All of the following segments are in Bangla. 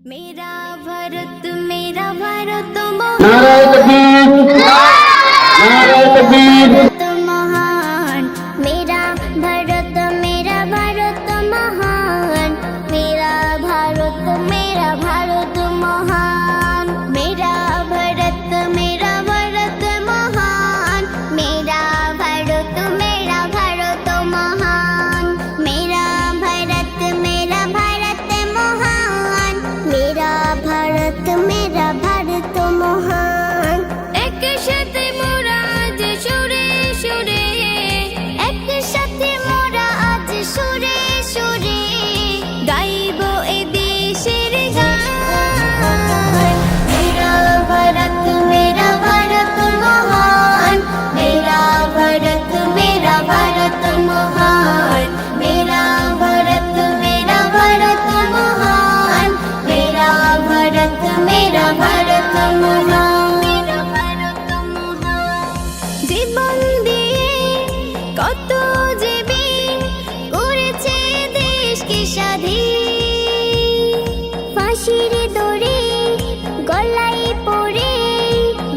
मेरा भारत महान नारे तकबीर, नारे तकबीर। भारत महान मेरा भारत महान मेरा भारत महान मेरा भारत महान मेरा भारत महान मेरा भारत महान मेरा भारत महान एक साथे मोरा आज सुरे सुरे एक साथे मोरा आज सुरे सुरे गाइबो ए देशेर गान मेरा भारत महान मेरा भारत महान मेरा भारत महान मेरा भारत महान জীবন দিয়ে কত জীবী করেছে দেশকে স্বাধীন ফাঁসির দড়ি গলায় পড়ে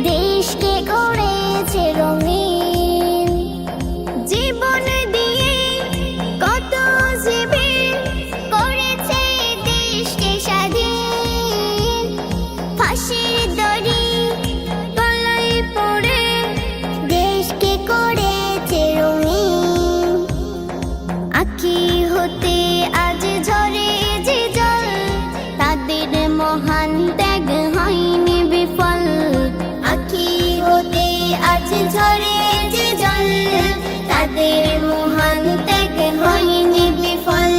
দেশকে করেছে রঙিন জীবন দিয়ে কত জীবী করেছে দেশকে স্বাধীন ফাঁসির দড়ি গলায় পড়ে দেশকে করেছে রঙিন আঁখি হতে আজ ঝরে যে জল তাদের মহান ত্যাগ হয়নি বিফল আঁখি হতে আজ ঝরে যে জল তাদের মহান ত্যাগ হয়নি বিফল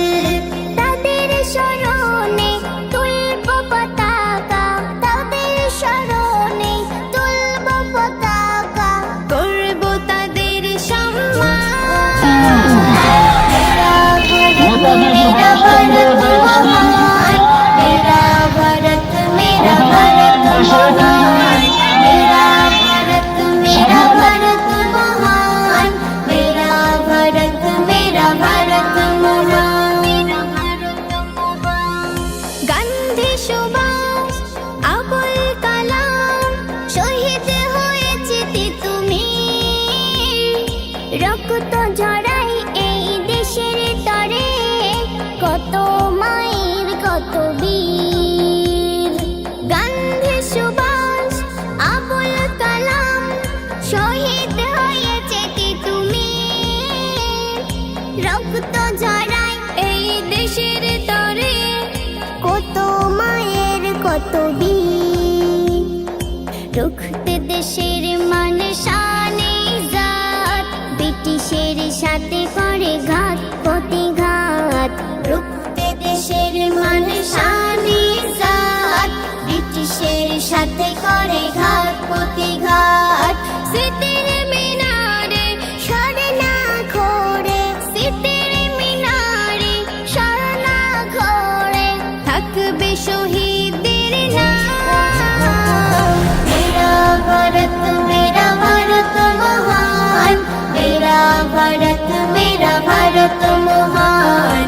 তাদের স্মরণে তুলব পতাকা তাদের স্মরণে তুলব পতাকা করব তাদের সম্মান মেরা ভারত মহান মেরা ভারত মহান মেরা ভারত মহান মেরা ভারত মহান গান্ধী সুভাষ আবুল কালাম শহীদ হয়েছে তুমি রক্ত ঝরাই এই দেশের তরে কত মায়ের কত বীর গান্ধী সুভাষ আবুল কালাম শহীদ হয়েছে তুমি রক্ত ঝরাই এই দেশের তরে কত মায়ের কত বীর রুখতে দেশের মান শানে জাত ব্রিটিশের সাথে করে ঘাত প্রতিঘাত রুখতে দেশের মান শানে জাত ব্রিটিশের সাথে করে ঘাত প্রতিঘাত স্মৃতির মিনারে স্মরণা ঘোরে স্মৃতির মিনারে স্মরণা ঘোরে থাকবে শহীদের নাম মেরা ভারত মহান মেরা ভারত মহান